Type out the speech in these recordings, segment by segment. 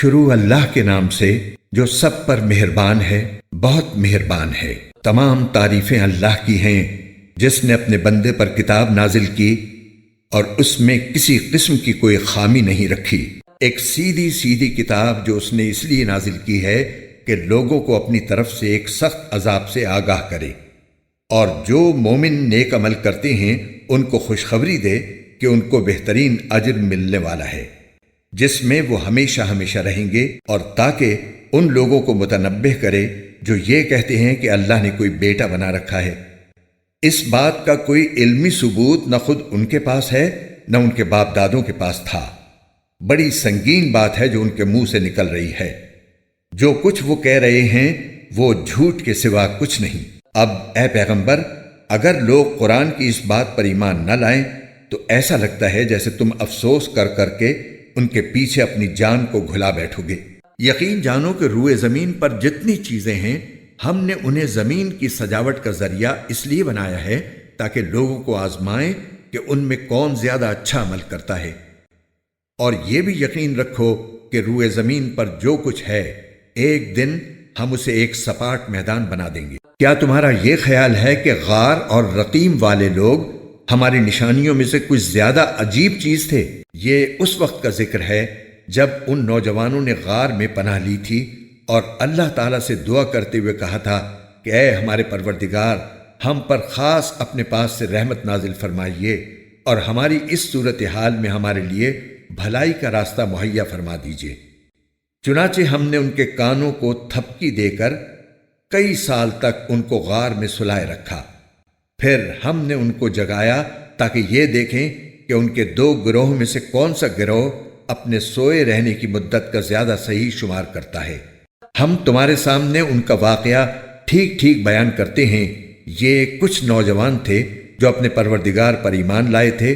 شروع اللہ کے نام سے جو سب پر مہربان ہے، بہت مہربان ہے۔ تمام تعریفیں اللہ کی ہیں جس نے اپنے بندے پر کتاب نازل کی اور اس میں کسی قسم کی کوئی خامی نہیں رکھی۔ ایک سیدھی سیدھی کتاب جو اس نے اس لیے نازل کی ہے کہ لوگوں کو اپنی طرف سے ایک سخت عذاب سے آگاہ کرے، اور جو مومن نیک عمل کرتے ہیں ان کو خوشخبری دے کہ ان کو بہترین اجر ملنے والا ہے جس میں وہ ہمیشہ ہمیشہ رہیں گے، اور تاکہ ان لوگوں کو متنبہ کرے جو یہ کہتے ہیں کہ اللہ نے کوئی بیٹا بنا رکھا ہے۔ اس بات کا کوئی علمی ثبوت نہ خود ان کے پاس ہے نہ ان کے باپ دادوں کے پاس تھا۔ بڑی سنگین بات ہے جو ان کے منہ سے نکل رہی ہے۔ جو کچھ وہ کہہ رہے ہیں وہ جھوٹ کے سوا کچھ نہیں۔ اب اے پیغمبر، اگر لوگ قرآن کی اس بات پر ایمان نہ لائیں تو ایسا لگتا ہے جیسے تم افسوس کر کر کے ان کے پیچھے اپنی جان کو گھلا بیٹھو گے۔ یقین جانو کہ روئے زمین پر جتنی چیزیں ہیں ہم نے انہیں زمین کی سجاوٹ کا ذریعہ اس لیے بنایا ہے تاکہ لوگوں کو آزمائیں کہ ان میں کون زیادہ اچھا عمل کرتا ہے۔ اور یہ بھی یقین رکھو کہ روئے زمین پر جو کچھ ہے ایک دن ہم اسے ایک سپاٹ میدان بنا دیں گے۔ کیا تمہارا یہ خیال ہے کہ غار اور رقیم والے لوگ ہماری نشانیوں میں سے کچھ زیادہ عجیب چیز تھے؟ یہ اس وقت کا ذکر ہے جب ان نوجوانوں نے غار میں پناہ لی تھی اور اللہ تعالیٰ سے دعا کرتے ہوئے کہا تھا کہ اے ہمارے پروردگار، ہم پر خاص اپنے پاس سے رحمت نازل فرمائیے اور ہماری اس صورتحال میں ہمارے لیے بھلائی کا راستہ مہیا فرما دیجیے۔ چنانچہ ہم نے ان کے کانوں کو تھپکی دے کر کئی سال تک ان کو غار میں سلائے رکھا، پھر ہم نے ان کو جگایا تاکہ یہ دیکھیں کہ ان کے دو گروہ میں سے کون سا گروہ اپنے سوئے رہنے کی مدت کا زیادہ صحیح شمار کرتا ہے۔ ہم تمہارے سامنے ان کا واقعہ ٹھیک ٹھیک بیان کرتے ہیں۔ یہ کچھ نوجوان تھے جو اپنے پروردگار پر ایمان لائے تھے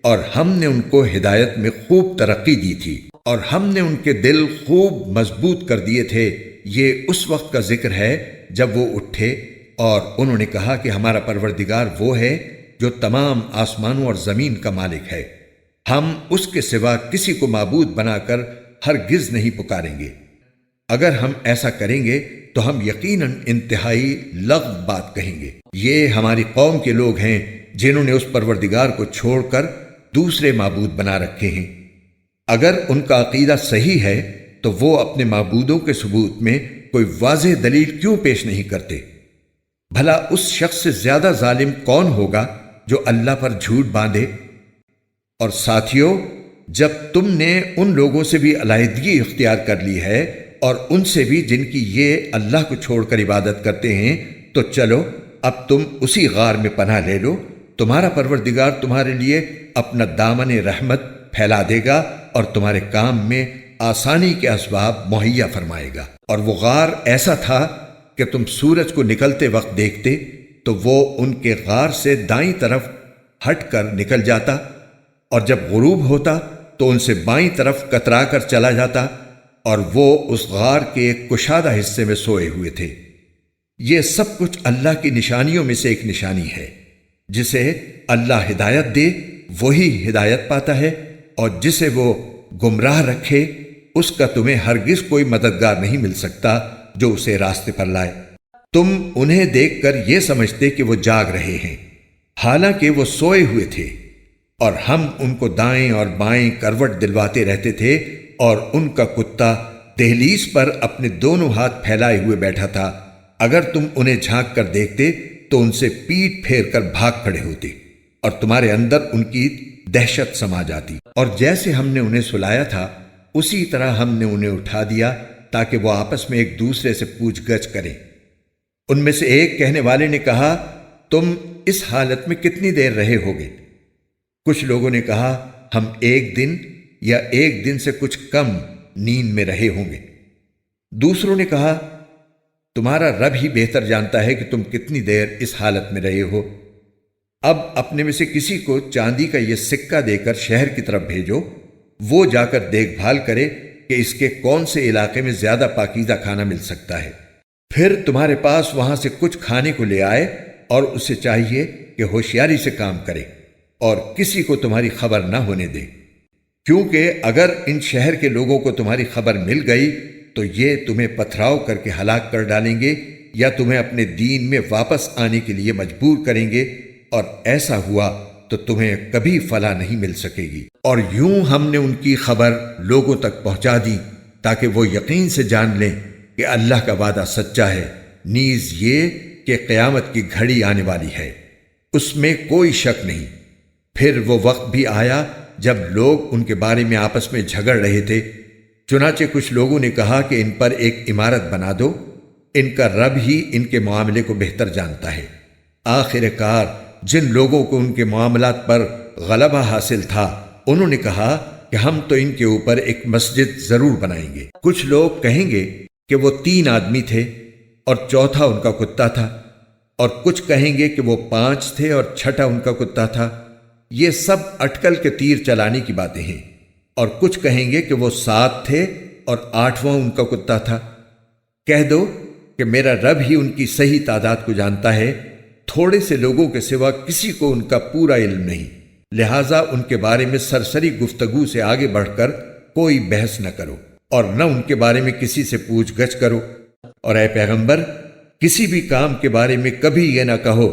اور ہم نے ان کو ہدایت میں خوب ترقی دی تھی اور ہم نے ان کے دل خوب مضبوط کر دیے تھے۔ یہ اس وقت کا ذکر ہے جب وہ اٹھے اور انہوں نے کہا کہ ہمارا پروردگار وہ ہے جو تمام آسمانوں اور زمین کا مالک ہے، ہم اس کے سوا کسی کو معبود بنا کر ہرگز نہیں پکاریں گے۔ اگر ہم ایسا کریں گے تو ہم یقیناً انتہائی لغو بات کہیں گے۔ یہ ہماری قوم کے لوگ ہیں جنہوں نے اس پروردگار کو چھوڑ کر دوسرے معبود بنا رکھے ہیں۔ اگر ان کا عقیدہ صحیح ہے تو وہ اپنے معبودوں کے ثبوت میں کوئی واضح دلیل کیوں پیش نہیں کرتے؟ بھلا اس شخص سے زیادہ ظالم کون ہوگا جو اللہ پر جھوٹ باندھے؟ اور ساتھیو، جب تم نے ان لوگوں سے بھی علیحدگی اختیار کر لی ہے اور ان سے بھی جن کی یہ اللہ کو چھوڑ کر عبادت کرتے ہیں، تو چلو اب تم اسی غار میں پناہ لے لو۔ تمہارا پروردگار تمہارے لیے اپنا دامن رحمت پھیلا دے گا اور تمہارے کام میں آسانی کے اسباب مہیا فرمائے گا۔ اور وہ غار ایسا تھا کہ تم سورج کو نکلتے وقت دیکھتے تو وہ ان کے غار سے دائیں طرف ہٹ کر نکل جاتا، اور جب غروب ہوتا تو ان سے بائیں طرف کترا کر چلا جاتا، اور وہ اس غار کے ایک کشادہ حصے میں سوئے ہوئے تھے۔ یہ سب کچھ اللہ کی نشانیوں میں سے ایک نشانی ہے۔ جسے اللہ ہدایت دے وہی ہدایت پاتا ہے، اور جسے وہ گمراہ رکھے اس کا تمہیں ہرگز کوئی مددگار نہیں مل سکتا جو اسے راستے پر لائے۔ تم انہیں دیکھ کر یہ سمجھتے کہ وہ جاگ رہے ہیں، حالانکہ وہ سوئے ہوئے تھے، اور ہم ان کو دائیں اور بائیں کروٹ دلواتے رہتے تھے، اور ان کا کتا دہلیز پر اپنے دونوں ہاتھ پھیلائے ہوئے بیٹھا تھا۔ اگر تم انہیں جھانک کر دیکھتے تو ان سے پیٹ پھیر کر بھاگ کھڑے ہوتے، اور تمہارے اندر ان کی دہشت سما جاتی۔ اور جیسے ہم نے انہیں سلایا تھا اسی طرح ہم نے انہیں اٹھا دیا تاکہ وہ آپس میں ایک دوسرے سے پوچھ گچھ کریں۔ ان میں سے ایک کہنے والے نے کہا، تم اس حالت میں کتنی دیر رہے ہوگے؟ کچھ لوگوں نے کہا، ہم ایک دن یا ایک دن سے کچھ کم نیند میں رہے ہوں گے۔ دوسروں نے کہا، تمہارا رب ہی بہتر جانتا ہے کہ تم کتنی دیر اس حالت میں رہے ہو۔ اب اپنے میں سے کسی کو چاندی کا یہ سکہ دے کر شہر کی طرف بھیجو، وہ جا کر دیکھ بھال کرے کہ اس کے کون سے علاقے میں زیادہ پاکیزہ کھانا مل سکتا ہے، پھر تمہارے پاس وہاں سے کچھ کھانے کو لے آئے، اور اسے چاہیے کہ ہوشیاری سے کام کرے اور کسی کو تمہاری خبر نہ ہونے دے۔ کیونکہ اگر ان شہر کے لوگوں کو تمہاری خبر مل گئی تو یہ تمہیں پتھراؤ کر کے ہلاک کر ڈالیں گے یا تمہیں اپنے دین میں واپس آنے کے لیے مجبور کریں گے، اور ایسا ہوا تو تمہیں کبھی فلاح نہیں مل سکے گی۔ اور یوں ہم نے ان کی خبر لوگوں تک پہنچا دی تاکہ وہ یقین سے جان لیں کہ اللہ کا وعدہ سچا ہے، نیز یہ کہ قیامت کی گھڑی آنے والی ہے، اس میں کوئی شک نہیں۔ پھر وہ وقت بھی آیا جب لوگ ان کے بارے میں آپس میں جھگڑ رہے تھے، چنانچہ کچھ لوگوں نے کہا کہ ان پر ایک عمارت بنا دو، ان کا رب ہی ان کے معاملے کو بہتر جانتا ہے۔ آخر کار جن لوگوں کو ان کے معاملات پر غلبہ حاصل تھا انہوں نے کہا کہ ہم تو ان کے اوپر ایک مسجد ضرور بنائیں گے۔ کچھ لوگ کہیں گے کہ وہ 3 آدمی تھے اور چوتھا ان کا کتا تھا، اور کچھ کہیں گے کہ وہ 5 تھے اور چھٹا ان کا کتا تھا۔ یہ سب اٹکل کے تیر چلانے کی باتیں ہیں۔ اور کچھ کہیں گے کہ وہ 7 تھے اور 8واں ان کا کتا تھا۔ کہہ دو کہ میرا رب ہی ان کی صحیح تعداد کو جانتا ہے، تھوڑے سے لوگوں کے سوا کسی کو ان کا پورا علم نہیں، لہٰذا ان کے بارے میں سرسری گفتگو سے آگے بڑھ کر کوئی بحث نہ کرو اور نہ ان کے بارے میں کسی سے پوچھ گچھ کرو۔ اور اے پیغمبر، کسی بھی کام کے بارے میں کبھی یہ نہ کہو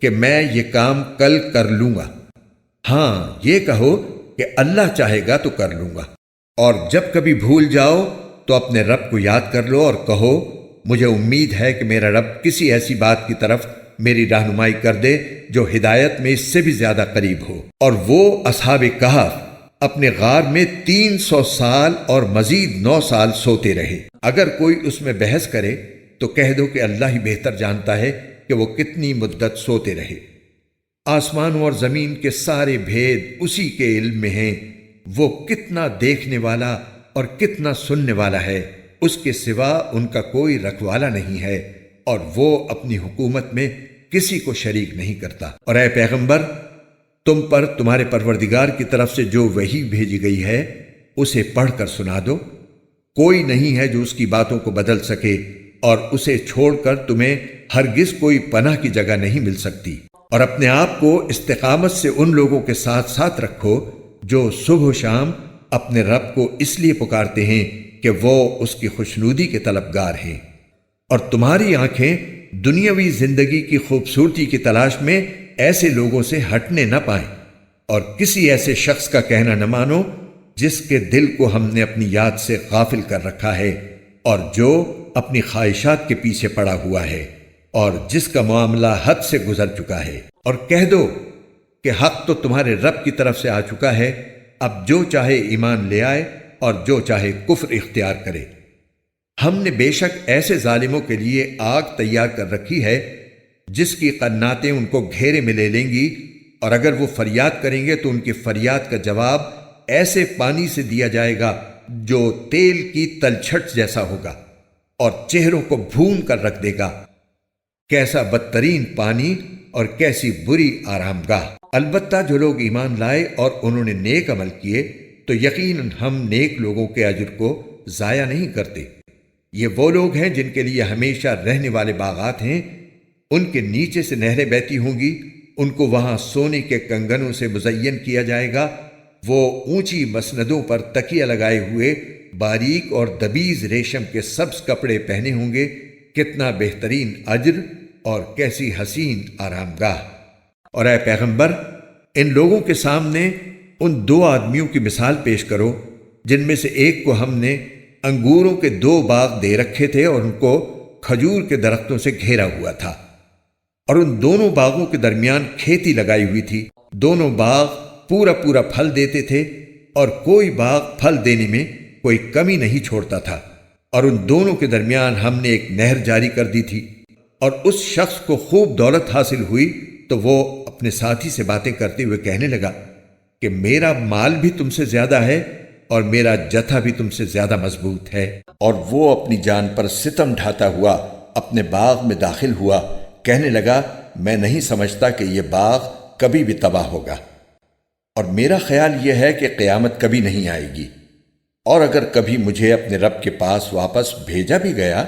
کہ میں یہ کام کل کر لوں گا، ہاں یہ کہو کہ اللہ چاہے گا تو کر لوں گا۔ اور جب کبھی بھول جاؤ تو اپنے رب کو یاد کر لو اور کہو مجھے امید ہے کہ میرا رب کسی ایسی بات کی طرف میری رہنمائی کر دے جو ہدایت میں اس سے بھی زیادہ قریب ہو۔ اور وہ اصحاب کہف اپنے غار میں 300 سال اور مزید 9 سال سوتے رہے۔ اگر کوئی اس میں بحث کرے تو کہہ دو کہ اللہ ہی بہتر جانتا ہے کہ وہ کتنی مدت سوتے رہے۔ آسمانوں اور زمین کے سارے بھید اسی کے علم میں ہیں، وہ کتنا دیکھنے والا اور کتنا سننے والا ہے، اس کے سوا ان کا کوئی رکھوالا نہیں ہے، اور وہ اپنی حکومت میں کسی کو شریک نہیں کرتا۔ اور اے پیغمبر، تم پر تمہارے پروردگار کی طرف سے جو وحی بھیجی گئی ہے اسے پڑھ کر سنا دو، کوئی نہیں ہے جو اس کی باتوں کو بدل سکے، اور اسے چھوڑ کر تمہیں ہرگز کوئی پناہ کی جگہ نہیں مل سکتی۔ اور اپنے آپ کو استقامت سے ان لوگوں کے ساتھ ساتھ رکھو جو صبح و شام اپنے رب کو اس لیے پکارتے ہیں کہ وہ اس کی خوشنودی کے طلبگار ہیں۔ اور تمہاری آنکھیں دنیاوی زندگی کی خوبصورتی کی تلاش میں ایسے لوگوں سے ہٹنے نہ پائیں، اور کسی ایسے شخص کا کہنا نہ مانو جس کے دل کو ہم نے اپنی یاد سے غافل کر رکھا ہے، اور جو اپنی خواہشات کے پیچھے پڑا ہوا ہے، اور جس کا معاملہ حد سے گزر چکا ہے۔ اور کہہ دو کہ حق تو تمہارے رب کی طرف سے آ چکا ہے، اب جو چاہے ایمان لے آئے اور جو چاہے کفر اختیار کرے۔ ہم نے بے شک ایسے ظالموں کے لیے آگ تیار کر رکھی ہے جس کی قناتیں ان کو گھیرے میں لے لیں گی، اور اگر وہ فریاد کریں گے تو ان کی فریاد کا جواب ایسے پانی سے دیا جائے گا جو تیل کی تلچھٹ جیسا ہوگا اور چہروں کو بھون کر رکھ دے گا۔ کیسا بدترین پانی اور کیسی بری آرام گاہ۔ البتہ جو لوگ ایمان لائے اور انہوں نے نیک عمل کیے تو یقیناً ہم نیک لوگوں کے اجر کو ضائع نہیں کرتے۔ یہ وہ لوگ ہیں جن کے لیے ہمیشہ رہنے والے باغات ہیں، ان کے نیچے سے نہریں بہتی ہوں گی، ان کو وہاں سونے کے کنگنوں سے مزین کیا جائے گا، وہ اونچی مسندوں پر تکیہ لگائے ہوئے باریک اور دبیز ریشم کے سبز کپڑے پہنے ہوں گے، کتنا بہترین اجر اور کیسی حسین آرام گاہ۔ اور اے پیغمبر، ان لوگوں کے سامنے ان 2 آدمیوں کی مثال پیش کرو جن میں سے ایک کو ہم نے انگوروں کے 2 باغ دے رکھے تھے اور ان کو کھجور کے درختوں سے گھیرا ہوا تھا، اور ان دونوں باغوں کے درمیان کھیتی لگائی ہوئی تھی۔ دونوں باغ پورا پورا پھل دیتے تھے اور کوئی باغ پھل دینے میں کوئی کمی نہیں چھوڑتا تھا، اور ان دونوں کے درمیان ہم نے ایک نہر جاری کر دی تھی۔ اور اس شخص کو خوب دولت حاصل ہوئی تو وہ اپنے ساتھی سے باتیں کرتے ہوئے کہنے لگا کہ میرا مال بھی تم سے زیادہ ہے اور میرا جتھا بھی تم سے زیادہ مضبوط ہے۔ اور وہ اپنی جان پر ستم ڈھاتا ہوا اپنے باغ میں داخل ہوا، کہنے لگا میں نہیں سمجھتا کہ یہ باغ کبھی بھی تباہ ہوگا، اور میرا خیال یہ ہے کہ قیامت کبھی نہیں آئے گی، اور اگر کبھی مجھے اپنے رب کے پاس واپس بھیجا بھی گیا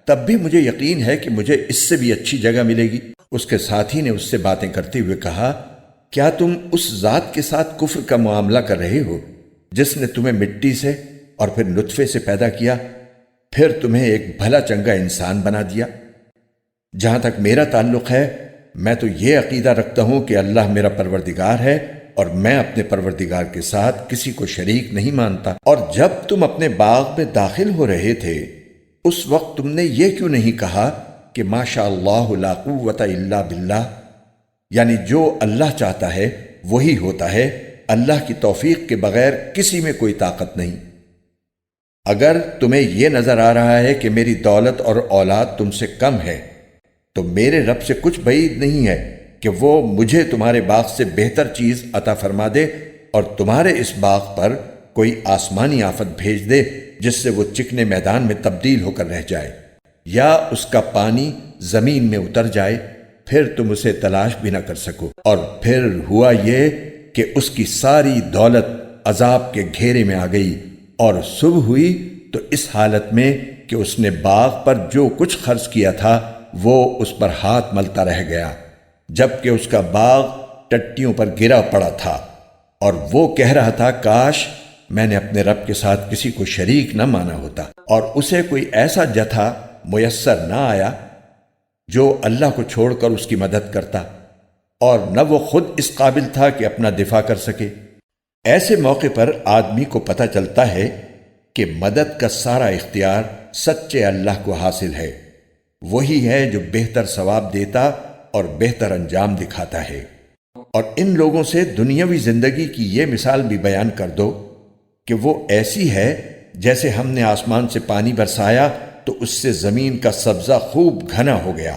تب بھی مجھے یقین ہے کہ مجھے اس سے بھی اچھی جگہ ملے گی۔ اس کے ساتھی نے اس سے باتیں کرتے ہوئے کہا کیا تم اس ذات کے ساتھ کفر کا معاملہ کر رہے ہو جس نے تمہیں مٹی سے اور پھر نطفے سے پیدا کیا، پھر تمہیں ایک بھلا چنگا انسان بنا دیا۔ جہاں تک میرا تعلق ہے، میں تو یہ عقیدہ رکھتا ہوں کہ اللہ میرا پروردگار ہے اور میں اپنے پروردگار کے ساتھ کسی کو شریک نہیں مانتا۔ اور جب تم اپنے باغ میں داخل ہو رہے تھے اس وقت تم نے یہ کیوں نہیں کہا کہ ماشاء اللہ لا قوت الا باللہ، یعنی جو اللہ چاہتا ہے وہی ہوتا ہے، اللہ کی توفیق کے بغیر کسی میں کوئی طاقت نہیں۔ اگر تمہیں یہ نظر آ رہا ہے کہ میری دولت اور اولاد تم سے کم ہے تو میرے رب سے کچھ بعید نہیں ہے کہ وہ مجھے تمہارے باغ سے بہتر چیز عطا فرما دے اور تمہارے اس باغ پر کوئی آسمانی آفت بھیج دے جس سے وہ چکنے میدان میں تبدیل ہو کر رہ جائے، یا اس کا پانی زمین میں اتر جائے، پھر تم اسے تلاش بھی نہ کر سکو۔ اور پھر ہوا یہ کہ اس کی ساری دولت عذاب کے گھیرے میں آ گئی، اور صبح ہوئی تو اس حالت میں کہ اس نے باغ پر جو کچھ خرچ کیا تھا وہ اس پر ہاتھ ملتا رہ گیا، جبکہ اس کا باغ ٹٹیوں پر گرا پڑا تھا، اور وہ کہہ رہا تھا کاش میں نے اپنے رب کے ساتھ کسی کو شریک نہ مانا ہوتا۔ اور اسے کوئی ایسا جتھا میسر نہ آیا جو اللہ کو چھوڑ کر اس کی مدد کرتا، اور نہ وہ خود اس قابل تھا کہ اپنا دفاع کر سکے۔ ایسے موقع پر آدمی کو پتہ چلتا ہے کہ مدد کا سارا اختیار سچے اللہ کو حاصل ہے، وہی ہے جو بہتر ثواب دیتا اور بہتر انجام دکھاتا ہے۔ اور ان لوگوں سے دنیاوی زندگی کی یہ مثال بھی بیان کر دو کہ وہ ایسی ہے جیسے ہم نے آسمان سے پانی برسایا تو اس سے زمین کا سبزہ خوب گھنا ہو گیا،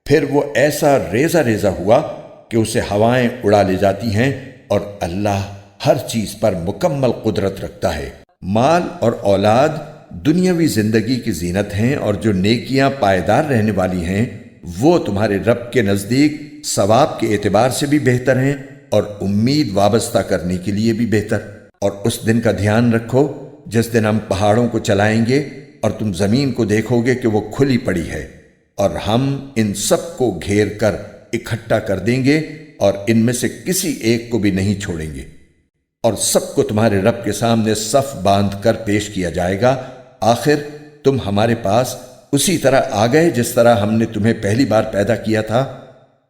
پھر وہ ایسا ریزہ ریزہ ہوا کہ اسے ہوائیں اڑا لے جاتی ہیں، اور اللہ ہر چیز پر مکمل قدرت رکھتا ہے۔ مال اور اولاد دنیاوی زندگی کی زینت ہیں، اور جو نیکیاں پائیدار رہنے والی ہیں وہ تمہارے رب کے نزدیک ثواب کے اعتبار سے بھی بہتر ہیں اور امید وابستہ کرنے کے لیے بھی بہتر۔ اور اس دن کا دھیان رکھو جس دن ہم پہاڑوں کو چلائیں گے اور تم زمین کو دیکھو گے کہ وہ کھلی پڑی ہے، اور ہم ان سب کو گھیر کر اکٹھا کر دیں گے اور ان میں سے کسی ایک کو بھی نہیں چھوڑیں گے، اور سب کو تمہارے رب کے سامنے صف باندھ کر پیش کیا جائے گا۔ آخر تم ہمارے پاس اسی طرح آ گئے جس طرح ہم نے تمہیں پہلی بار پیدا کیا تھا۔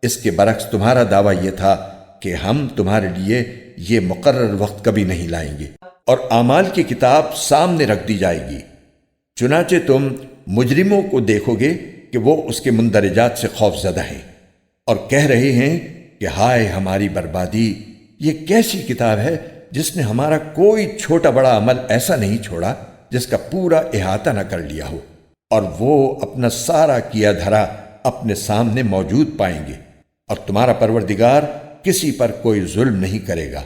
اس کے برعکس تمہارا دعویٰ یہ تھا کہ ہم تمہارے لیے یہ مقرر وقت کبھی نہیں لائیں گے، اور اعمال کی کتاب سامنے رکھ دی جائے گی، چنانچہ تم مجرموں کو دیکھو گے کہ وہ اس کے مندرجات سے خوف زدہ ہیں اور کہہ رہے ہیں کہ ہائے ہماری بربادی، یہ کیسی کتاب ہے جس نے ہمارا کوئی چھوٹا بڑا عمل ایسا نہیں چھوڑا جس کا پورا احاطہ نہ کر لیا ہو، اور وہ اپنا سارا کیا دھرا اپنے سامنے موجود پائیں گے، اور تمہارا پروردگار کسی پر کوئی ظلم نہیں کرے گا۔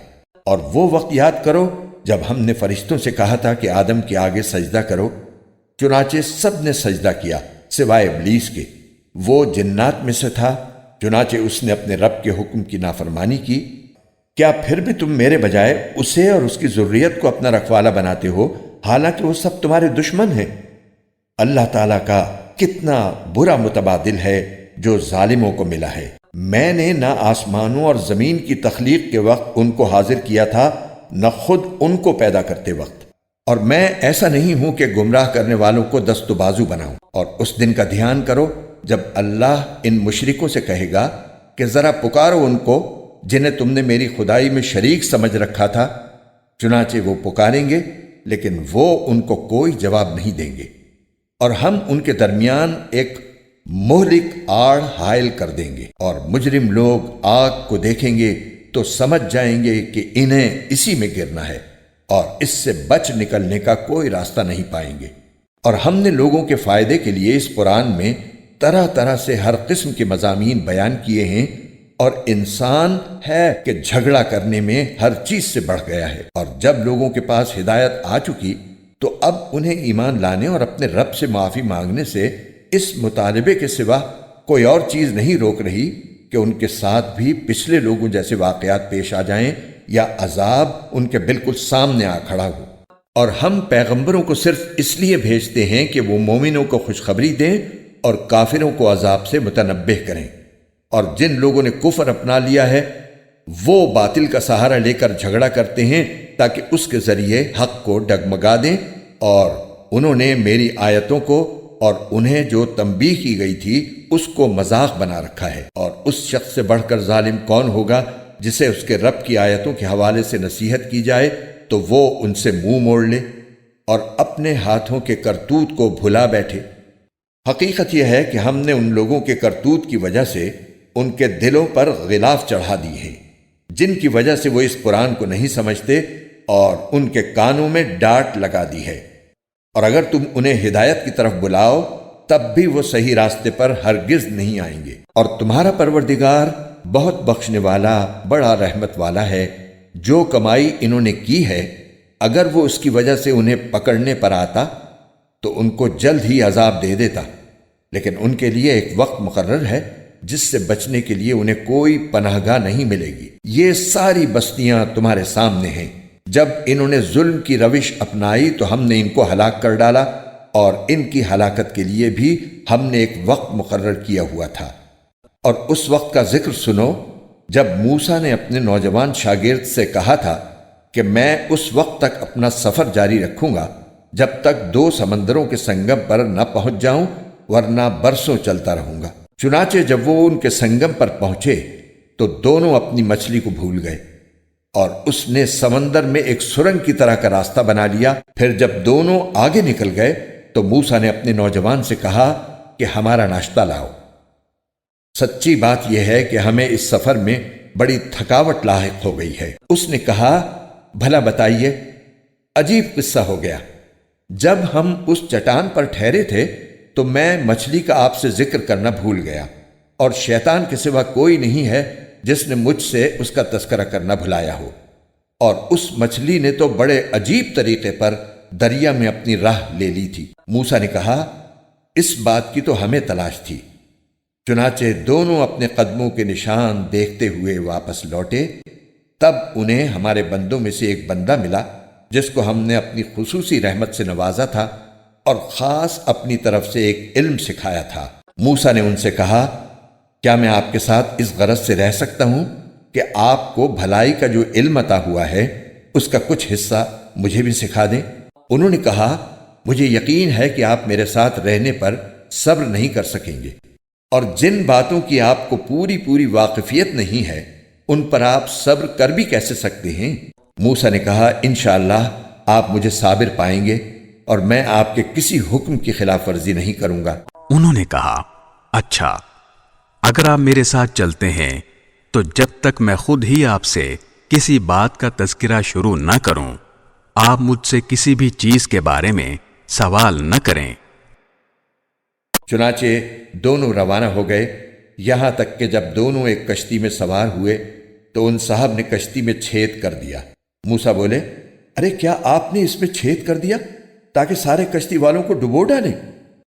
اور وہ وقت یاد کرو جب ہم نے فرشتوں سے کہا تھا کہ آدم کے آگے سجدہ کرو، چنانچہ سب نے سجدہ کیا سوائے ابلیس کے، وہ جنات میں سے تھا، چنانچہ اس نے اپنے رب کے حکم کی نافرمانی کی۔ کیا پھر بھی تم میرے بجائے اسے اور اس کی ذریت کو اپنا رکھوالا بناتے ہو، حالانکہ وہ سب تمہارے دشمن ہیں؟ اللہ تعالیٰ کا کتنا برا متبادل ہے جو ظالموں کو ملا ہے۔ میں نے نہ آسمانوں اور زمین کی تخلیق کے وقت ان کو حاضر کیا تھا، نہ خود ان کو پیدا کرتے وقت، اور میں ایسا نہیں ہوں کہ گمراہ کرنے والوں کو دست و بازو بناؤں۔ اور اس دن کا دھیان کرو جب اللہ ان مشرکوں سے کہے گا کہ ذرا پکارو ان کو جنہیں تم نے میری خدائی میں شریک سمجھ رکھا تھا، چنانچہ وہ پکاریں گے لیکن وہ ان کو کوئی جواب نہیں دیں گے، اور ہم ان کے درمیان ایک مہلک آڑ حائل کر دیں گے، اور مجرم لوگ آگ کو دیکھیں گے تو سمجھ جائیں گے کہ انہیں اسی میں گرنا ہے، اور اس سے بچ نکلنے کا کوئی راستہ نہیں پائیں گے۔ اور ہم نے لوگوں کے فائدے کے لیے اس قرآن میں طرح طرح سے ہر قسم کے مضامین بیان کیے ہیں، اور انسان ہے کہ جھگڑا کرنے میں ہر چیز سے بڑھ گیا ہے۔ اور جب لوگوں کے پاس ہدایت آ چکی تو اب انہیں ایمان لانے اور اپنے رب سے معافی مانگنے سے اس مطالبے کے سوا کوئی اور چیز نہیں روک رہی کہ ان کے ساتھ بھی پچھلے لوگوں جیسے واقعات پیش آ جائیں یا عذاب ان کے بالکل سامنے آ کھڑا ہو۔ اور ہم پیغمبروں کو صرف اس لیے بھیجتے ہیں کہ وہ مومنوں کو خوشخبری دیں اور کافروں کو عذاب سے متنبہ کریں۔ اور جن لوگوں نے کفر اپنا لیا ہے وہ باطل کا سہارا لے کر جھگڑا کرتے ہیں تاکہ اس کے ذریعے حق کو ڈگمگا دیں، اور انہوں نے میری آیتوں کو اور انہیں جو تنبیہ کی گئی تھی اس کو مذاق بنا رکھا ہے۔ اور اس شخص سے بڑھ کر ظالم کون ہوگا جسے اس کے رب کی آیتوں کے حوالے سے نصیحت کی جائے تو وہ ان سے منہ موڑ لے اور اپنے ہاتھوں کے کرتوت کو بھلا بیٹھے۔ حقیقت یہ ہے کہ ہم نے ان لوگوں کے کرتوت کی وجہ سے ان کے دلوں پر غلاف چڑھا دی ہے، جن کی وجہ سے وہ اس قرآن کو نہیں سمجھتے، اور ان کے کانوں میں ڈانٹ لگا دی ہے۔ اور اگر تم انہیں ہدایت کی طرف بلاؤ تب بھی وہ صحیح راستے پر ہرگز نہیں آئیں گے۔ اور تمہارا پروردگار بہت بخشنے والا، بڑا رحمت والا ہے۔ جو کمائی انہوں نے کی ہے، اگر وہ اس کی وجہ سے انہیں پکڑنے پر آتا تو ان کو جلد ہی عذاب دے دیتا، لیکن ان کے لیے ایک وقت مقرر ہے جس سے بچنے کے لیے انہیں کوئی پناہ گاہ نہیں ملے گی۔ یہ ساری بستیاں تمہارے سامنے ہیں۔ جب انہوں نے ظلم کی روش اپنائی تو ہم نے ان کو ہلاک کر ڈالا، اور ان کی ہلاکت کے لیے بھی ہم نے ایک وقت مقرر کیا ہوا تھا۔ اور اس وقت کا ذکر سنو جب موسیٰ نے اپنے نوجوان شاگرد سے کہا تھا کہ میں اس وقت تک اپنا سفر جاری رکھوں گا جب تک 2 سمندروں کے سنگم پر نہ پہنچ جاؤں، ورنہ برسوں چلتا رہوں گا۔ چنانچہ جب وہ ان کے سنگم پر پہنچے تو دونوں اپنی مچھلی کو بھول گئے، اور اس نے سمندر میں ایک سرنگ کی طرح کا راستہ بنا لیا۔ پھر جب دونوں آگے نکل گئے تو موسیٰ نے اپنے نوجوان سے کہا کہ ہمارا ناشتہ لاؤ۔ سچی بات یہ ہے کہ ہمیں اس سفر میں بڑی تھکاوٹ لاحق ہو گئی ہے۔ اس نے کہا، بھلا بتائیے، عجیب قصہ ہو گیا۔ جب ہم اس چٹان پر ٹھہرے تھے تو میں مچھلی کا آپ سے ذکر کرنا بھول گیا، اور شیطان کے سوا کوئی نہیں ہے جس نے مجھ سے اس کا تذکرہ کرنا بھلایا ہو۔ اور اس مچھلی نے تو بڑے عجیب طریقے پر دریا میں اپنی راہ لے لی تھی۔ موسیٰ نے کہا، اس بات کی تو ہمیں تلاش تھی۔ چنانچہ دونوں اپنے قدموں کے نشان دیکھتے ہوئے واپس لوٹے۔ تب انہیں ہمارے بندوں میں سے ایک بندہ ملا جس کو ہم نے اپنی خصوصی رحمت سے نوازا تھا اور خاص اپنی طرف سے ایک علم سکھایا تھا۔ موسیٰ نے ان سے کہا، کیا میں آپ کے ساتھ اس غرض سے رہ سکتا ہوں کہ آپ کو بھلائی کا جو علم عطا ہوا ہے اس کا کچھ حصہ مجھے بھی سکھا دیں؟ انہوں نے کہا، مجھے یقین ہے کہ آپ میرے ساتھ رہنے پر صبر نہیں کر سکیں گے، اور جن باتوں کی آپ کو پوری واقفیت نہیں ہے ان پر آپ صبر کر بھی کیسے سکتے ہیں؟ موسیٰ نے کہا، انشاءاللہ آپ مجھے صابر پائیں گے، اور میں آپ کے کسی حکم کی خلاف ورزی نہیں کروں گا۔ انہوں نے کہا، اچھا، اگر آپ میرے ساتھ چلتے ہیں تو جب تک میں خود ہی آپ سے کسی بات کا تذکرہ شروع نہ کروں آپ مجھ سے کسی بھی چیز کے بارے میں سوال نہ کریں۔ چنانچہ دونوں روانہ ہو گئے، یہاں تک کہ جب دونوں ایک کشتی میں سوار ہوئے تو ان صاحب نے کشتی میں چھید کر دیا۔ موسیٰ بولے، ارے کیا آپ نے اس میں چھید کر دیا تاکہ سارے کشتی والوں کو ڈبو ڈالیں؟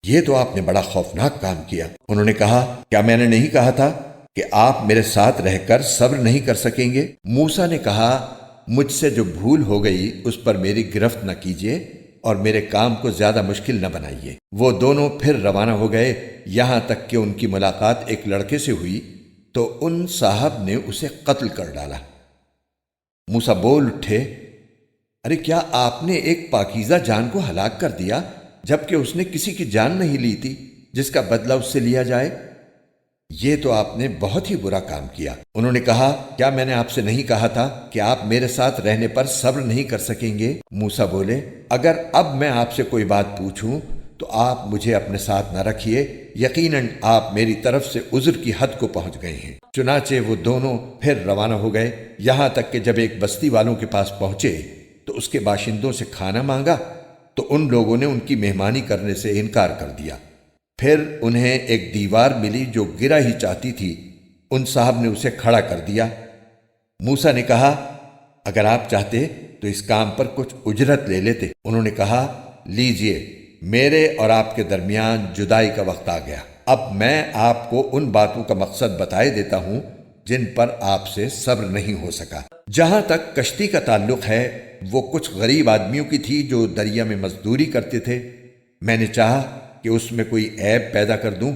یہ تو آپ نے بڑا خوفناک کام کیا۔ انہوں نے کہا، کیا میں نے نہیں کہا تھا کہ آپ میرے ساتھ رہ کر صبر نہیں کر سکیں گے؟ موسیٰ نے کہا، مجھ سے جو بھول ہو گئی اس پر میری گرفت نہ کیجیے اور میرے کام کو زیادہ مشکل نہ بنائیے۔ وہ دونوں پھر روانہ ہو گئے، یہاں تک کہ ان کی ملاقات ایک لڑکے سے ہوئی تو ان صاحب نے اسے قتل کر ڈالا۔ موسیٰ بول اٹھے، ارے کیا آپ نے ایک پاکیزہ جان کو ہلاک کر دیا جبکہ اس نے کسی کی جان نہیں لی تھی جس کا بدلہ اس سے لیا جائے؟ یہ تو آپ نے بہت ہی برا کام کیا۔ انہوں نے کہا، کیا میں نے آپ سے نہیں کہا تھا کہ آپ میرے ساتھ رہنے پر صبر نہیں کر سکیں گے؟ موسیٰ بولے، اگر اب میں آپ سے کوئی بات پوچھوں تو آپ مجھے اپنے ساتھ نہ رکھیے، یقیناً آپ میری طرف سے عذر کی حد کو پہنچ گئے ہیں۔ چنانچہ وہ دونوں پھر روانہ ہو گئے، یہاں تک کہ جب ایک بستی والوں کے پاس پہنچے تو اس کے باشندوں سے کھانا مانگا تو ان لوگوں نے ان کی مہمانی کرنے سے انکار کر دیا۔ پھر انہیں ایک دیوار ملی جو گرا ہی چاہتی تھی، ان صاحب نے اسے کھڑا کر دیا۔ موسیٰ نے کہا، اگر آپ چاہتے تو اس کام پر کچھ اجرت لے لیتے۔ انہوں نے کہا، لیجئے، میرے اور آپ کے درمیان جدائی کا وقت آ گیا۔ اب میں آپ کو ان باتوں کا مقصد بتائے دیتا ہوں جن پر آپ سے صبر نہیں ہو سکا۔ جہاں تک کشتی کا تعلق ہے، وہ کچھ غریب آدمیوں کی تھی جو دریا میں مزدوری کرتے تھے۔ میں نے چاہا کہ اس میں کوئی عیب پیدا کر دوں،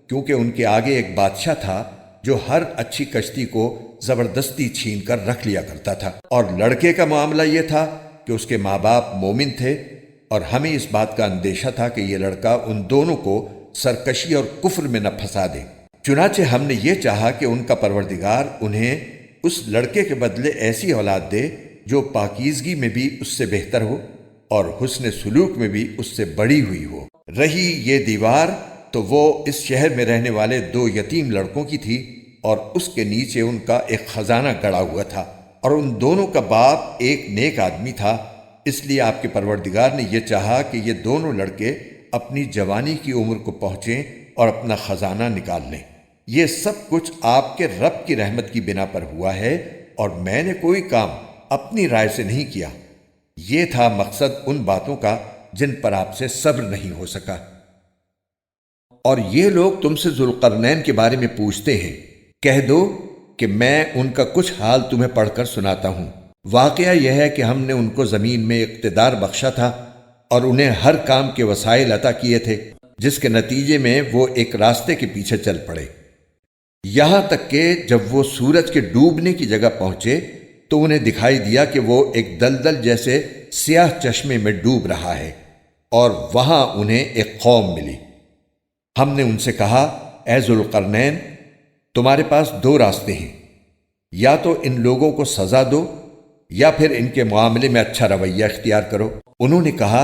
کیونکہ ان کے آگے ایک بادشاہ تھا جو ہر اچھی کشتی کو زبردستی چھین کر رکھ لیا کرتا تھا۔ اور لڑکے کا معاملہ یہ تھا کہ اس کے ماں باپ مومن تھے، اور ہمیں اس بات کا اندیشہ تھا کہ یہ لڑکا ان دونوں کو سرکشی اور کفر میں نہ پھنسا دے۔ چنانچہ ہم نے یہ چاہا کہ ان کا پروردگار انہیں اس لڑکے کے بدلے ایسی اولاد دے جو پاکیزگی میں بھی اس سے بہتر ہو اور حسن سلوک میں بھی اس سے بڑی ہوئی ہو۔ رہی یہ دیوار تو وہ اس شہر میں رہنے والے 2 یتیم لڑکوں کی تھی، اور اس کے نیچے ان کا ایک خزانہ گڑا ہوا تھا، اور ان دونوں کا باپ ایک نیک آدمی تھا۔ اس لیے آپ کے پروردگار نے یہ چاہا کہ یہ دونوں لڑکے اپنی جوانی کی عمر کو پہنچیں اور اپنا خزانہ نکال لیں۔ یہ سب کچھ آپ کے رب کی رحمت کی بنا پر ہوا ہے، اور میں نے کوئی کام اپنی رائے سے نہیں کیا۔ یہ تھا مقصد ان باتوں کا جن پر آپ سے صبر نہیں ہو سکا۔ اور یہ لوگ تم سے ذوالقرنین کے بارے میں پوچھتے ہیں، کہہ دو کہ میں ان کا کچھ حال تمہیں پڑھ کر سناتا ہوں۔ واقعہ یہ ہے کہ ہم نے ان کو زمین میں اقتدار بخشا تھا اور انہیں ہر کام کے وسائل عطا کیے تھے، جس کے نتیجے میں وہ ایک راستے کے پیچھے چل پڑے، یہاں تک کہ جب وہ سورج کے ڈوبنے کی جگہ پہنچے تو انہیں دکھائی دیا کہ وہ ایک دلدل جیسے سیاہ چشمے میں ڈوب رہا ہے، اور وہاں انہیں ایک قوم ملی۔ ہم نے ان سے کہا، اے ذوالقرنین، تمہارے پاس 2 راستے ہیں، یا تو ان لوگوں کو سزا دو یا پھر ان کے معاملے میں اچھا رویہ اختیار کرو۔ انہوں نے کہا،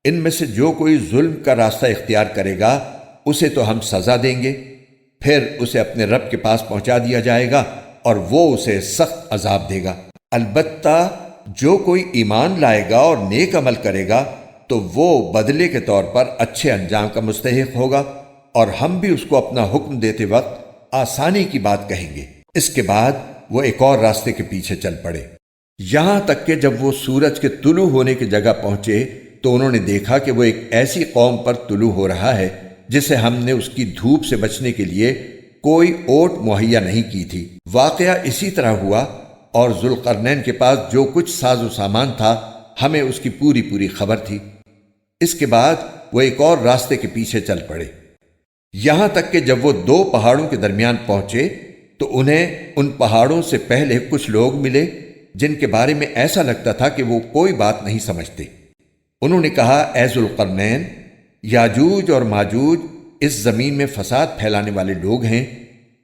ان میں سے جو کوئی ظلم کا راستہ اختیار کرے گا اسے تو ہم سزا دیں گے، پھر اسے اپنے رب کے پاس پہنچا دیا جائے گا اور وہ اسے سخت عذاب دے گا۔ البتہ جو کوئی ایمان لائے گا اور نیک عمل کرے گا تو وہ بدلے کے طور پر اچھے انجام کا مستحق ہوگا، اور ہم بھی اس کو اپنا حکم دیتے وقت آسانی کی بات کہیں گے۔ اس کے بعد وہ ایک اور راستے کے پیچھے چل پڑے، یہاں تک کہ جب وہ سورج کے طلوع ہونے کی جگہ پہنچے تو انہوں نے دیکھا کہ وہ ایک ایسی قوم پر طلوع ہو رہا ہے جسے ہم نے اس کی دھوپ سے بچنے کے لیے کوئی اوٹ مہیا نہیں کی تھی۔ واقعہ اسی طرح ہوا، اور ذوالقرنین کے پاس جو کچھ ساز و سامان تھا ہمیں اس کی پوری خبر تھی۔ اس کے بعد وہ ایک اور راستے کے پیچھے چل پڑے، یہاں تک کہ جب وہ 2 پہاڑوں کے درمیان پہنچے تو انہیں ان پہاڑوں سے پہلے کچھ لوگ ملے جن کے بارے میں ایسا لگتا تھا کہ وہ کوئی بات نہیں سمجھتے۔ انہوں نے کہا، اے ذوالقرنین، یاجوج اور ماجوج اس زمین میں فساد پھیلانے والے لوگ ہیں،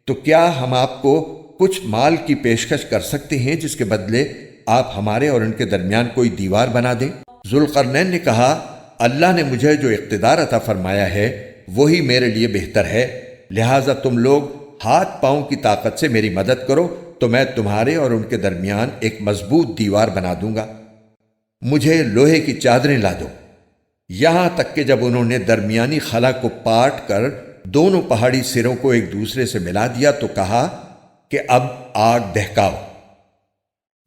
تو کیا ہم آپ کو کچھ مال کی پیشکش کر سکتے ہیں جس کے بدلے آپ ہمارے اور ان کے درمیان کوئی دیوار بنا دیں؟ ذوالقرنین نے کہا، اللہ نے مجھے جو اقتدار عطا فرمایا ہے وہی میرے لیے بہتر ہے، لہٰذا تم لوگ ہاتھ پاؤں کی طاقت سے میری مدد کرو تو میں تمہارے اور ان کے درمیان ایک مضبوط دیوار بنا دوں گا۔ مجھے لوہے کی چادریں لا دو۔ یہاں تک کہ جب انہوں نے درمیانی خلا کو پاٹ کر دونوں پہاڑی سروں کو ایک دوسرے سے ملا دیا تو کہا کہ اب آگ دہکاؤ۔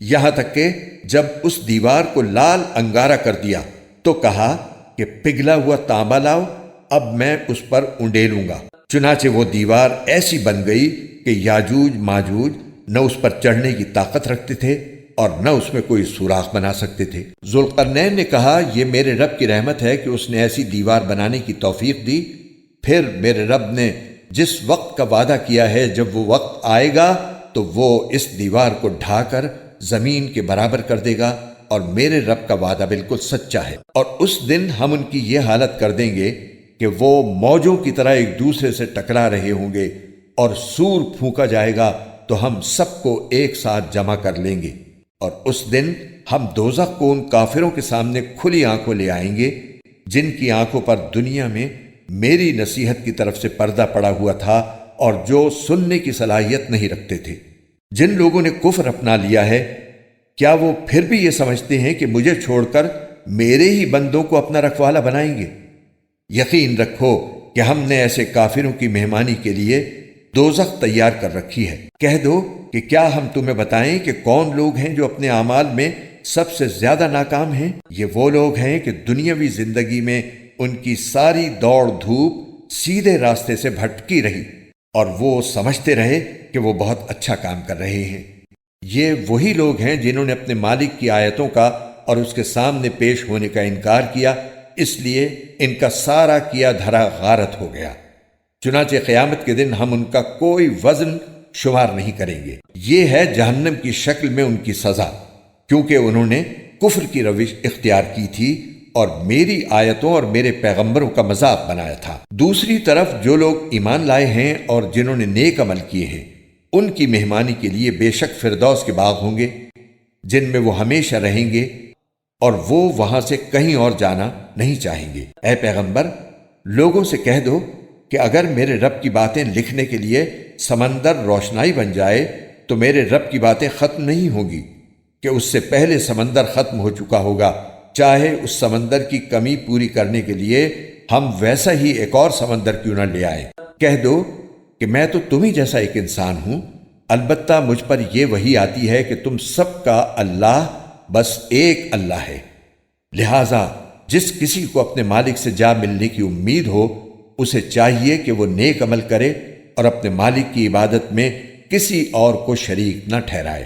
یہاں تک کہ جب اس دیوار کو لال انگارہ کر دیا تو کہا کہ پگھلا ہوا تانبا لاؤ، اب میں اس پر انڈیلوں گا۔ چنانچہ وہ دیوار ایسی بن گئی کہ یاجوج ماجوج نہ اس پر چڑھنے کی طاقت رکھتے تھے اور نہ اس میں کوئی سوراخ بنا سکتے تھے۔ ذوالقرنین نے کہا، یہ میرے رب کی رحمت ہے کہ اس نے ایسی دیوار بنانے کی توفیق دی، پھر میرے رب نے جس وقت کا وعدہ کیا ہے جب وہ وقت آئے گا تو وہ اس دیوار کو ڈھا کر زمین کے برابر کر دے گا، اور میرے رب کا وعدہ بالکل سچا ہے۔ اور اس دن ہم ان کی یہ حالت کر دیں گے کہ وہ موجوں کی طرح ایک دوسرے سے ٹکرا رہے ہوں گے، اور سور پھونکا جائے گا تو ہم سب کو ایک ساتھ جمع کر لیں گے، اور اس دن ہم دوزخ کو ان کافروں کے سامنے کھلی آنکھوں لے آئیں گے جن کی آنکھوں پر دنیا میں میری نصیحت کی طرف سے پردہ پڑا ہوا تھا اور جو سننے کی صلاحیت نہیں رکھتے تھے۔ جن لوگوں نے کفر اپنا لیا ہے، کیا وہ پھر بھی یہ سمجھتے ہیں کہ مجھے چھوڑ کر میرے ہی بندوں کو اپنا رکھوالا بنائیں گے؟ یقین رکھو کہ ہم نے ایسے کافروں کی مہمانی کے لیے دوزخ تیار کر رکھی ہے۔ کہہ دو کہ کیا ہم تمہیں بتائیں کہ کون لوگ ہیں جو اپنے اعمال میں سب سے زیادہ ناکام ہیں؟ یہ وہ لوگ ہیں کہ دنیاوی زندگی میں ان کی ساری دوڑ دھوپ سیدھے راستے سے بھٹکی رہی اور وہ سمجھتے رہے کہ وہ بہت اچھا کام کر رہے ہیں۔ یہ وہی لوگ ہیں جنہوں نے اپنے مالک کی آیتوں کا اور اس کے سامنے پیش ہونے کا انکار کیا، اس لیے ان کا سارا کیا دھرا غارت ہو گیا۔ چنانچہ قیامت کے دن ہم ان کا کوئی وزن شمار نہیں کریں گے۔ یہ ہے جہنم کی شکل میں ان کی سزا، کیونکہ انہوں نے کفر کی روش اختیار کی تھی اور میری آیتوں اور میرے پیغمبروں کا مذاق بنایا تھا۔ دوسری طرف جو لوگ ایمان لائے ہیں اور جنہوں نے نیک عمل کیے ہیں، ان کی مہمانی کے لیے بے شک فردوس کے باغ ہوں گے جن میں وہ ہمیشہ رہیں گے، اور وہ وہاں سے کہیں اور جانا نہیں چاہیں گے۔ اے پیغمبر، لوگوں سے کہہ دو کہ اگر میرے رب کی باتیں لکھنے کے لیے سمندر روشنائی بن جائے تو میرے رب کی باتیں ختم نہیں ہوں گی کہ اس سے پہلے سمندر ختم ہو چکا ہوگا، چاہے اس سمندر کی کمی پوری کرنے کے لیے ہم ویسا ہی ایک اور سمندر کیوں نہ لے آئیں۔ کہہ دو کہ میں تو تمہیں جیسا ایک انسان ہوں، البتہ مجھ پر یہ وحی آتی ہے کہ تم سب کا اللہ بس ایک اللہ ہے، لہٰذا جس کسی کو اپنے مالک سے جا ملنے کی امید ہو اسے چاہیے کہ وہ نیک عمل کرے اور اپنے مالک کی عبادت میں کسی اور کو شریک نہ ٹھہرائے۔